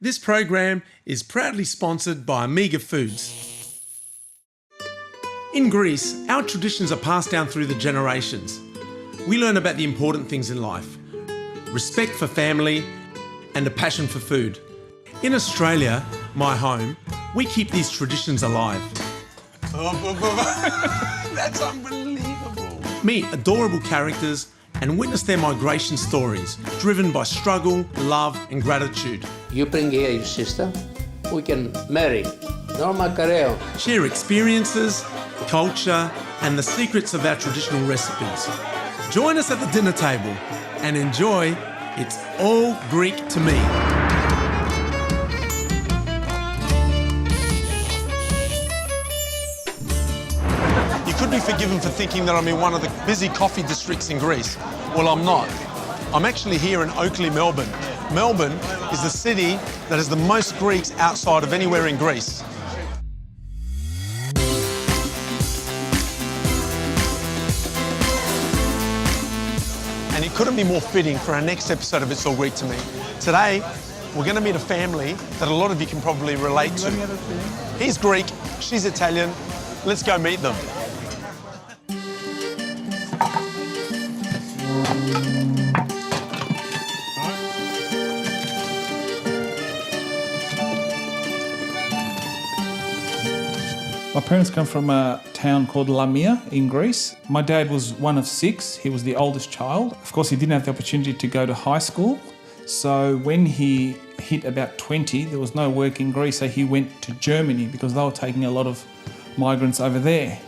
This program is proudly sponsored by Amiga Foods. In Greece, our traditions are passed down through the generations. We learn about the important things in life, respect for family, and a passion for food. In Australia, my home, we keep these traditions alive. That's unbelievable. Meet adorable characters and witness their migration stories, driven by struggle, love, and gratitude. You bring here your sister, we can marry. Norma Careo. Share experiences, culture, and the secrets of our traditional recipes. Join us at the dinner table and enjoy It's All Greek to Me. You could be forgiven for thinking that I'm in one of the busy coffee districts in Greece. Well, I'm not. I'm actually here in Oakley, Melbourne. Melbourne is the city that has the most Greeks outside of anywhere in Greece. And it couldn't be more fitting for our next episode of It's All Greek to Me. Today, we're going to meet a family that a lot of you can probably relate to. He's Greek, she's Italian. Let's go meet them. My parents come from a town called Lamia in Greece. My dad was one of 6. He was the oldest child. Of course, he didn't have the opportunity to go to high school. So when he hit about 20, there was no work in Greece, so he went to Germany because they were taking a lot of migrants over there.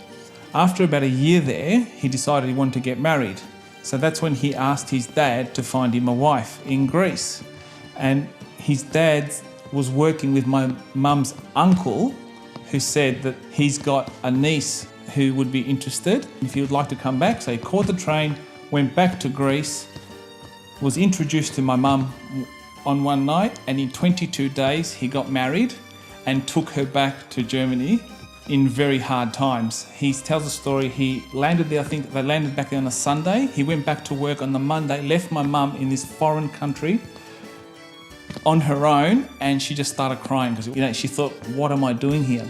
After about a year there, he decided he wanted to get married. So that's when he asked his dad to find him a wife in Greece. And his dad was working with my mum's uncle, who said that he's got a niece who would be interested if he would like to come back. So he caught the train, went back to Greece, was introduced to my mum on one night, and in 22 days he got married and took her back to Germany in very hard times. He tells a story, he landed there, I think they landed back there on a Sunday. He went back to work on the Monday, left my mum in this foreign country on her own, and she just started crying because she thought, what am I doing here?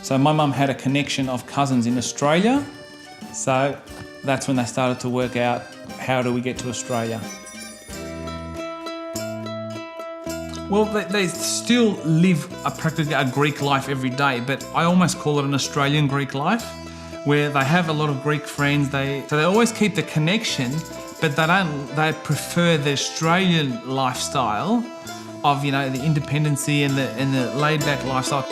So my mum had a connection of cousins in Australia, so that's when they started to work out, how do we get to Australia? Well, they still live practically a Greek life every day, but I almost call it an Australian Greek life, where they have a lot of Greek friends. So they always keep the connection, but they prefer the Australian lifestyle of, the independency and the laid-back lifestyle.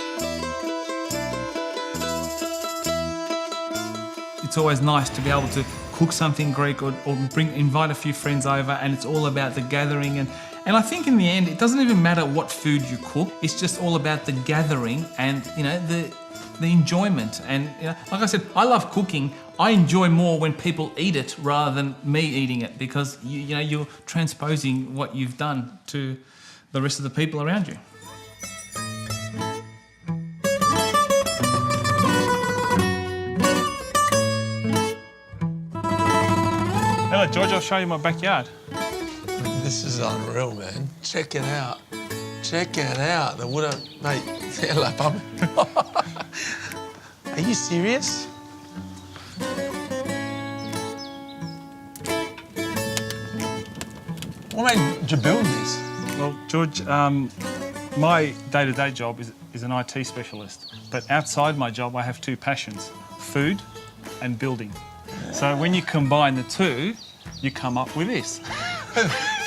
It's always nice to be able to cook something Greek or invite a few friends over, and it's all about the gathering. And I think in the end, it doesn't even matter what food you cook. It's just all about the gathering and, the enjoyment. And like I said, I love cooking. I enjoy more when people eat it rather than me eating it, because you're transposing what you've done to the rest of the people around you. Hello, George. I'll show you my backyard. This is unreal, man. Check it out. Check it out. The wood, mate. Hello, puppy. Are you serious? What made you build this? Well, George, my day-to-day job is an IT specialist, but outside my job, I have 2 passions: food and building. So when you combine the 2, you come up with this.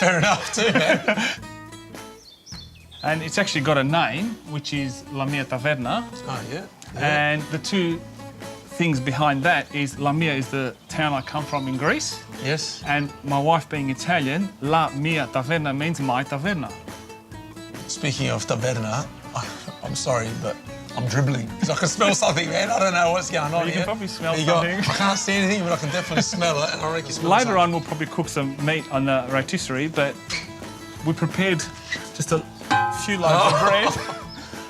Fair enough, too, man. And it's actually got a name, which is Lamia Taverna. Oh, yeah. And the 2 things behind that is Lamia is the town I come from in Greece. Yes. And my wife being Italian, La Mia Taverna means my taverna. Speaking of taverna, I'm sorry, but I'm dribbling because I can smell something, man. I don't know what's going on You here. can probably smell something. I can't see anything, but I can definitely smell it, and I reckon you smell Later on, we'll probably cook some meat on the rotisserie, but we prepared just a few loaves of bread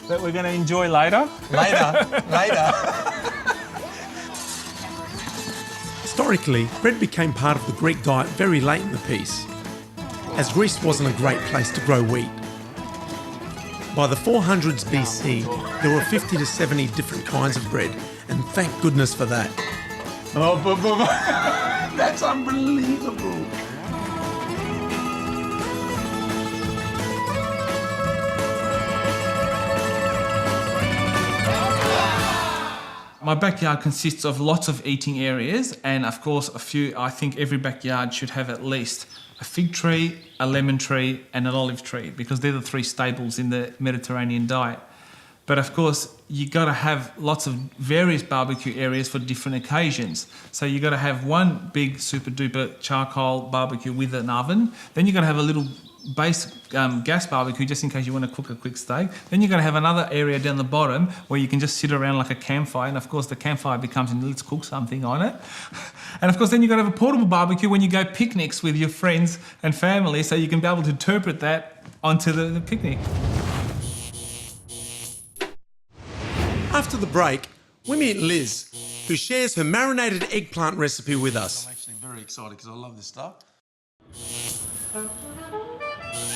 that we're going to enjoy later. Later. Historically, bread became part of the Greek diet very late in the piece. as Greece wasn't a great place to grow wheat. By the 400s BC, there were 50 to 70 different kinds of bread, and thank goodness for that. Oh, that's unbelievable. My backyard consists of lots of eating areas and, of course, I think every backyard should have at least a fig tree, a lemon tree and an olive tree, because they're the three staples in the Mediterranean diet. But of course, you got to have lots of various barbecue areas for different occasions. So you got to have one big super duper charcoal barbecue with an oven. Then you got to have a little base gas barbecue just in case you want to cook a quick steak. Then you've got to have another area down the bottom where you can just sit around like a campfire, and of course the campfire becomes let's cook something on it. And of course then you've got to have a portable barbecue when you go picnics with your friends and family, so you can be able to interpret that onto the picnic. After the break, we meet Liz, who shares her marinated eggplant recipe with us. I'm actually very excited because I love this stuff.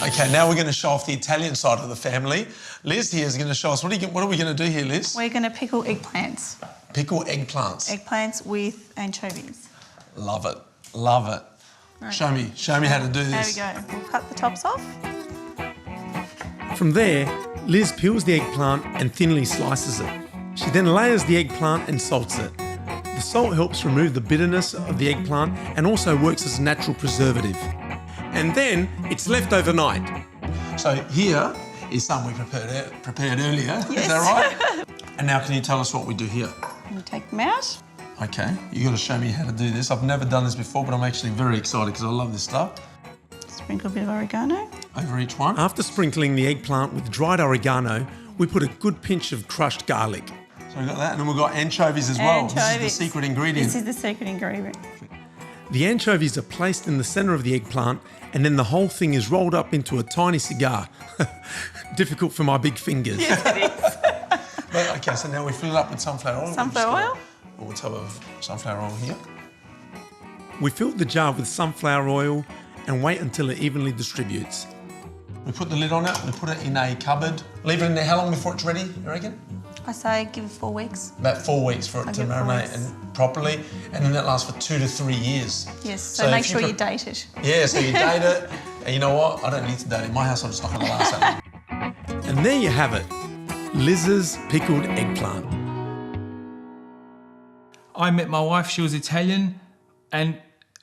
Okay, now we're going to show off the Italian side of the family. Liz here is going to show us, what are we going to do here, Liz? We're going to pickle eggplants. Pickle eggplants. Eggplants with anchovies. Love it, love it. Right. Show me how to do this. There we go. We'll cut the tops off. From there, Liz peels the eggplant and thinly slices it. She then layers the eggplant and salts it. The salt helps remove the bitterness of the eggplant and also works as a natural preservative. And then it's left overnight. So here is some we prepared earlier. Yes. Is that right? And now can you tell us what we do here? You take them out. Okay, you got to show me how to do this. I've never done this before, but I'm actually very excited because I love this stuff. Sprinkle a bit of oregano. Over each one. After sprinkling the eggplant with dried oregano, we put a good pinch of crushed garlic. So we've got that, and then we've got anchovies as well. This is the secret ingredient. This is the secret ingredient. The anchovies are placed in the centre of the eggplant, and then the whole thing is rolled up into a tiny cigar. Difficult for my big fingers. Yes, it is. But, okay, so now we fill it up with sunflower oil. Sunflower oil. We'll tub of sunflower oil here. We fill the jar with sunflower oil and wait until it evenly distributes. We put the lid on it, we put it in a cupboard. Leave it in there how long before it's ready, you reckon? I say give it 4 weeks. About 4 weeks for it to marinate and properly, and then that lasts for 2 to 3 years. Yes, so make sure you date it. Yeah, so you date it, and you know what? I don't need to date it. In my house, I'm just not going to last that long. And there you have it, Liz's pickled eggplant. I met my wife, she was Italian, and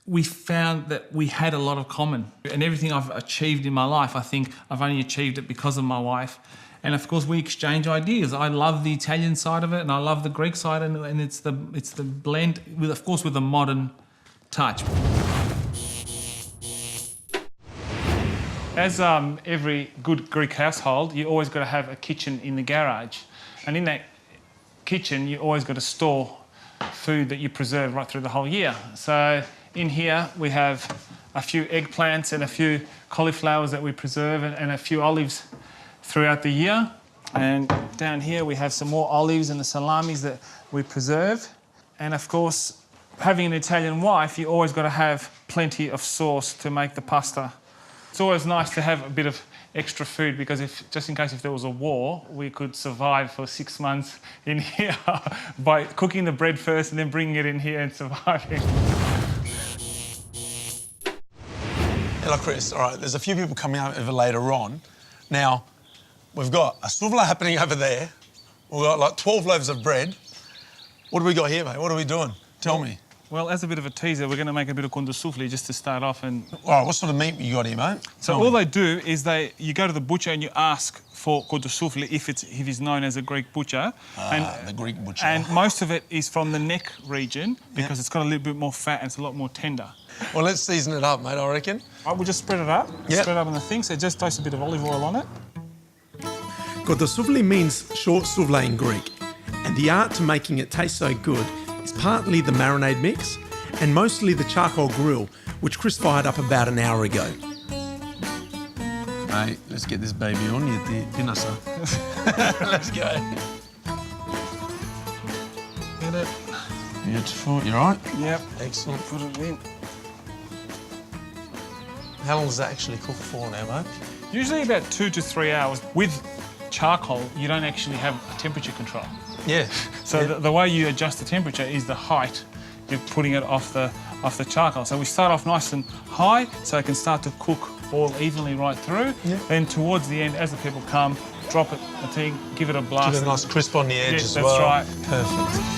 we found that we had a lot of common. And everything I've achieved in my life, I think I've only achieved it because of my wife. And of course, we exchange ideas. I love the Italian side of it, and I love the Greek side, and it's the blend, with, of course, with a modern touch. As every good Greek household, you always got to have a kitchen in the garage, and in that kitchen, you always got to store food that you preserve right through the whole year. So in here, we have a few eggplants and a few cauliflowers that we preserve, and a few olives throughout the year. And down here we have some more olives and the salamis that we preserve. And of course, having an Italian wife, you always got to have plenty of sauce to make the pasta. It's always nice to have a bit of extra food, because just in case if there was a war, we could survive for 6 months in here by cooking the bread first and then bringing it in here and surviving. Hello, Chris. All right, there's a few people coming over later on. Now, we've got a souvla happening over there. We've got like 12 loaves of bread. What do we got here, mate? What are we doing? Tell me. Well, as a bit of a teaser, we're going to make a bit of conto souffle just to start off. And all right, what sort of meat you got here, mate? So all they do is you go to the butcher and you ask for conto souffle if he's known as a Greek butcher. The Greek butcher. And most of it is from the neck region, because it's got a little bit more fat and it's a lot more tender. Well, let's season it up, mate, I reckon. All right, we'll just spread it up. Yep. Spread it up on the thing, so just toast a bit of olive oil on it. Conto souffle means short souvla in Greek, and the art to making it taste so good is partly the marinade mix and mostly the charcoal grill, which Chris fired up about an hour ago. Hey, let's get this baby on you, Pinasa. Let's go. Get it. Beautiful. You all right? Yep. Excellent. Put it in. How long does that actually cook for now, mate? Usually about 2 to 3 hours. With charcoal, you don't actually have a temperature control. Yeah. So the way you adjust the temperature is the height. You're putting it off the charcoal. So we start off nice and high so it can start to cook all evenly right through. Yeah. Then towards the end, as the people come, drop it a thing, give it a blast. Give it a nice crisp on the edge Yes, as that's well. right. Perfect.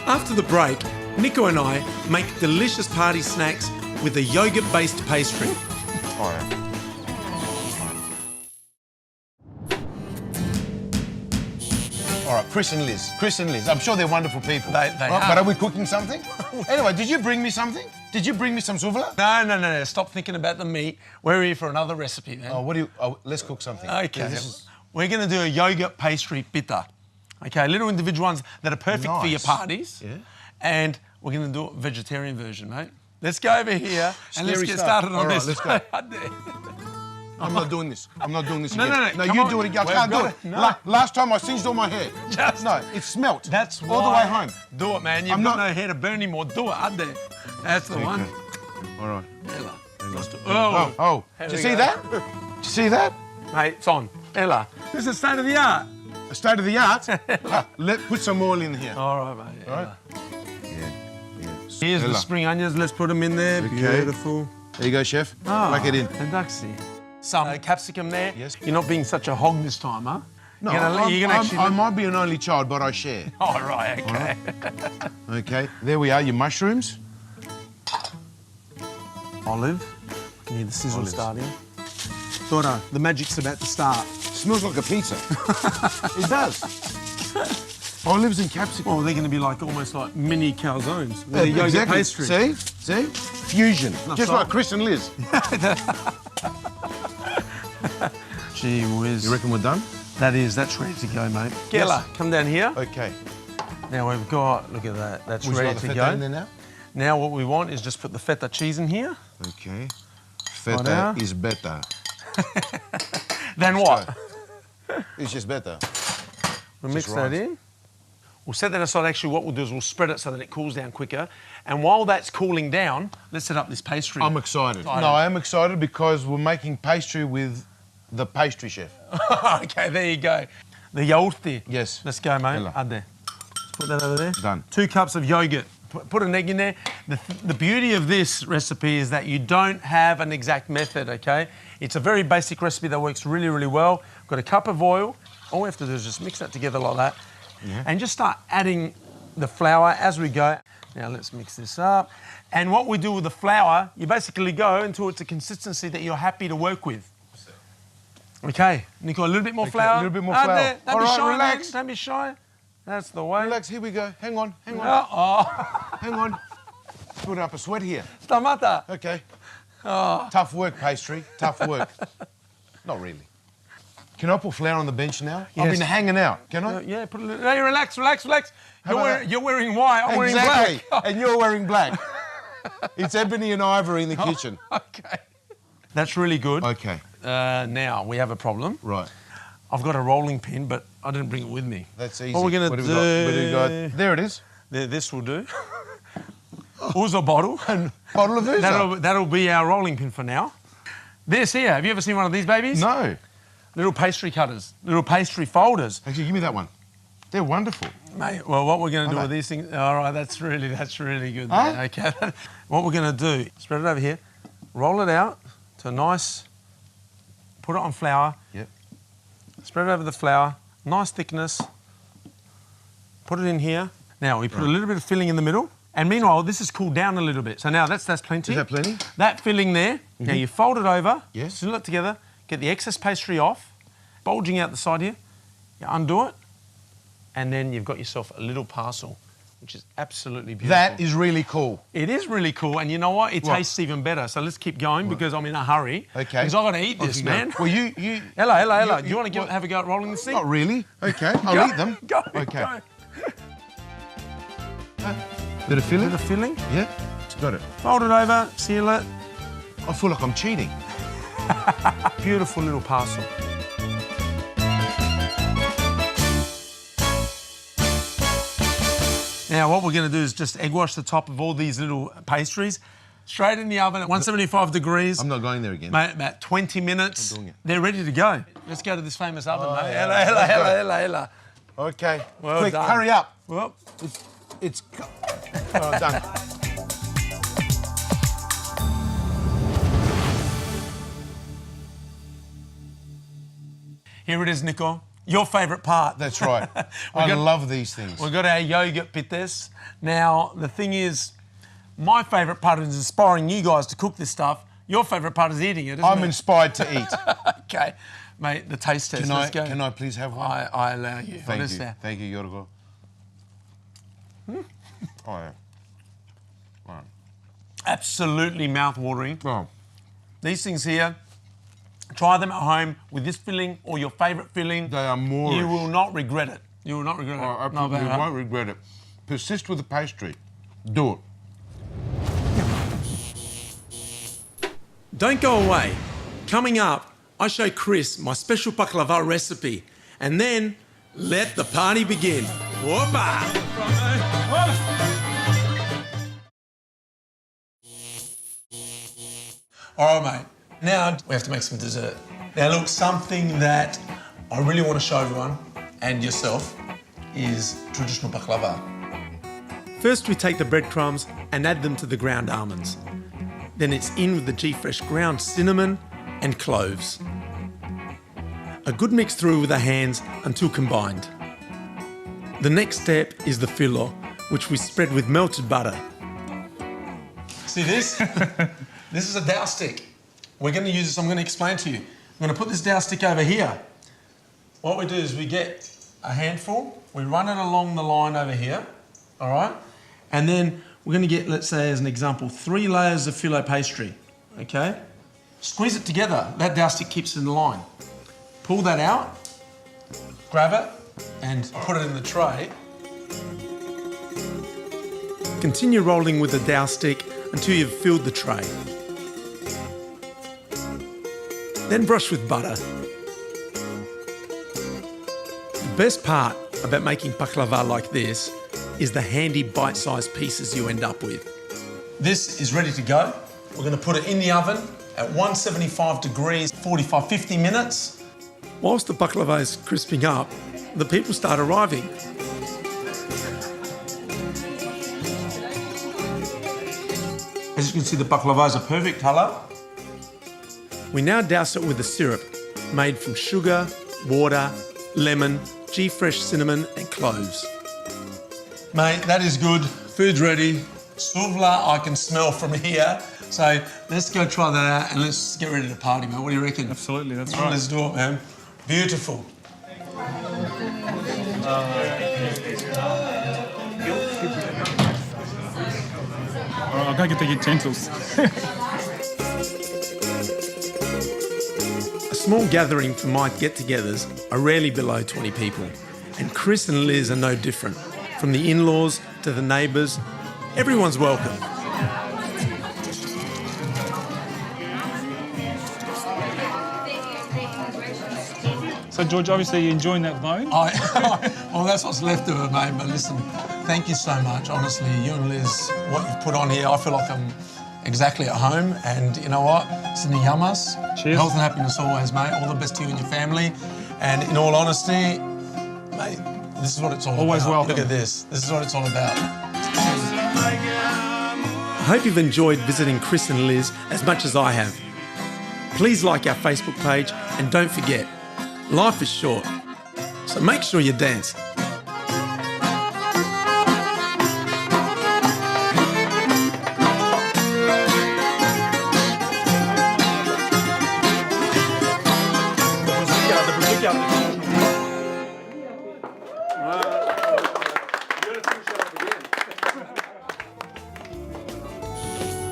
After the break, Nico and I make delicious party snacks with a yogurt-based pastry. Oh, yeah. All right, Chris and Liz. Chris and Liz. I'm sure they're wonderful people. They Right, are. But are we cooking something? Anyway, did you bring me something? Did you bring me some souvla? No. Stop thinking about the meat. We're here for another recipe, man. Oh, what do you... Oh, let's cook something. Okay. Yeah, this is... We're going to do a yogurt pastry bitter. Okay, little individual ones that are perfect for your Nice. parties. Yeah. And we're going to do a vegetarian version, mate. Let's go over here and let's Scary get stuff. started on All right, this. let's go. I'm not doing this. I'm not doing this again. No, you do it again. I can't do it. Last time I singed all my hair. No, it smelt. That's all the way why. home. Do it, man. You've I'm got not- no hair to burn anymore. Do it, Ade. That's the one. All right. Ella. Oh. Here Did you we see go. that? Did you see that? Mate, it's on. Ella. This is the state of the art. State of the art. Put some oil in here. All right, mate. All right. Ella. Yeah. Here's the Ella. spring onions. Let's put them in there. Okay. Beautiful. There you go, chef. Ah, Whack it in. Duxie. Some capsicum there. Yes. You're not being such a hog this time, huh? No, you're gonna actually... I might be an only child, but I share. Oh, right, okay. Okay, there we are, your mushrooms. Olive. I can hear the sizzle Olives. starting. Daughter, the magic's about to start. Smells like a pizza. It does. Olives and capsicum. Oh, they're going to be like almost like mini calzones with a yogurt Exactly. pastry. See? Fusion. Just right. like Chris and Liz. Gee whiz. You reckon we're done? That's ready to go, mate. Gela, come down here. Okay. Now we've got, look at that, that's Would you ready like the to feta in go. there now? Now what we want is just put the feta cheese in here. Okay. Feta now. is better. Then what? It's just better. We'll mix Just that right. in. We'll set that aside. Actually, what we'll do is we'll spread it so that it cools down quicker. And while that's cooling down, let's set up this pastry. I'm excited. Excited. No, I am excited because we're making pastry with the pastry chef. Okay, there you go. The yogurt. Yes. Let's go, mate. Ella. Add there. Let's put that over there. Done. 2 cups of yogurt. Put an egg in there. The beauty of this recipe is that you don't have an exact method, okay? It's a very basic recipe that works really, really well. We've got a cup of oil. All we have to do is just mix that together like that. Yeah. And just start adding the flour as we go. Now let's mix this up. And what we do with the flour, you basically go until it's a consistency that you're happy to work with. Okay, Nico, a little bit more flour. a little bit more Add flour. there. Don't All be right, shy, relax. man. Don't be shy. That's the way. Relax, here we go. Hang on. Oh, Hang on. Put up a sweat here. stamata. Okay. Tough work, pastry. Tough work. Not really. Can I put flour on the bench now? I've Yes. been hanging out. Can I? Yeah, put a little. Hey, relax. about that? You're wearing white. I'm wearing Exactly. black. And you're wearing black. It's ebony and ivory in the kitchen. Okay. That's really good. Okay. Now we have a problem. Right. I've got a rolling pin, but I didn't bring it with me. That's easy. What we're gonna What have do? we got? What have we got? There it is. This will do. Ouzo bottle. Bottle of Ouzo. That'll be our rolling pin for now. This here. Have you ever seen one of these babies? No. Little pastry cutters, little pastry folders. Actually, give me that one. They're wonderful. Mate, well, what we're going to do Are with they? these things... All right, that's really good. Huh? There, okay. What we're going to do, spread it over here, roll it out to a nice... Put it on flour. Yep. Spread it over the flour, nice thickness. Put it in here. Now, we put a little bit of filling in the middle. And meanwhile, this has cooled down a little bit. So now that's plenty. Is that plenty? That filling there, now you fold it over, Yes. seal it together, get the excess pastry off, bulging out the side here. You undo it, and then you've got yourself a little parcel, which is absolutely beautiful. That is really cool. It is really cool, and you know what? It What? tastes even better. So let's keep going because I'm in a hurry. Okay. Because I've got to eat this, Okay, go. man. Well, you... Ella, do you- you want to what? have a go at rolling this thing? Not really. Okay, I'll eat them. Go, Okay. go. Bit of filling? Bit of filling, Yeah. Got it. fold it over, seal it. I feel like I'm cheating. Beautiful little parcel. Now, what we're going to do is just egg wash the top of all these little pastries. Straight in the oven at 175 degrees. I'm not going there again. Mate, about 20 minutes. I'm doing it. They're ready to go. Let's go to this famous oven, mate. Hella. Okay. Well Quick, done. hurry up. Well, It's done. here it is, Nico. Your favourite part. That's right. I love these things. We've got our yogurt pites. Now, the thing is, my favourite part is inspiring you guys to cook this stuff. Your favourite part is eating it, isn't I'm it? inspired to eat. Okay. Mate, the taste test. Let's go. Can I please have one? I allow you. Thank What is you. that? Thank you, Yorgo. Oh, yeah. Right. Absolutely mouth-watering. Well, These things here, try them at home with this filling or your favourite filling. they are more. You will not regret it. You will not regret it. I Not absolutely bad, huh? won't regret it. Persist with the pastry. Do it. Don't go away. Coming up, I show Chris my special baklava recipe, and then let the party begin. Whoppa! All right, mate. Now we have to make some dessert. Now, look, something that I really want to show everyone and yourself is traditional baklava. First, we take the breadcrumbs and add them to the ground almonds. Then it's in with the G-Fresh ground cinnamon and cloves. A good mix through with the hands until combined. The next step is the filo, which we spread with melted butter. See this? This is a dough stick. We're going to use this, I'm going to explain to you. I'm going to put this dough stick over here. What we do is we get a handful, we run it along the line over here, all right? And then we're going to get, let's say as an example, 3 layers of filo pastry, okay? Squeeze it together, that dough stick keeps it in line. Pull that out, grab it, and put it in the tray. Continue rolling with the dough stick until you've filled the tray. Then brush with butter. The best part about making baklava like this is the handy bite-sized pieces you end up with. This is ready to go. We're going to put it in the oven at 175 degrees, 45, 50 minutes. Whilst the baklava is crisping up, the people start arriving. As you can see, the baklava is a perfect colour. We now douse it with a syrup made from sugar, water, lemon, G-Fresh cinnamon and cloves. Mate, that is good. Food's ready. Souvla I can smell from here. So let's go try that out and let's get ready to party, man. What do you reckon? Absolutely, that's Come on, right. let's do it, man. Beautiful. All right, I'm going to get the utensils. A small gathering for my get-togethers are rarely below 20 people. And Chris and Liz are no different. From the in-laws to the neighbours, everyone's welcome. So, George, obviously you're enjoying that bone. Well, that's what's left of it, mate. But listen, thank you so much. Honestly, you and Liz, what you've put on here, I feel like I'm exactly at home. And you know what? Sydney Yamas. Cheers. Health and happiness always, mate. All the best to you and your family. And in all honesty, mate, this is what it's all Always about. welcome. Look at this. This is what it's all about. I hope you've enjoyed visiting Chris and Liz as much as I have. Please like our Facebook page and don't forget, life is short, so make sure you dance.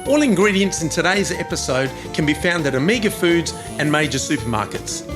All ingredients in today's episode can be found at Omega Foods and major supermarkets.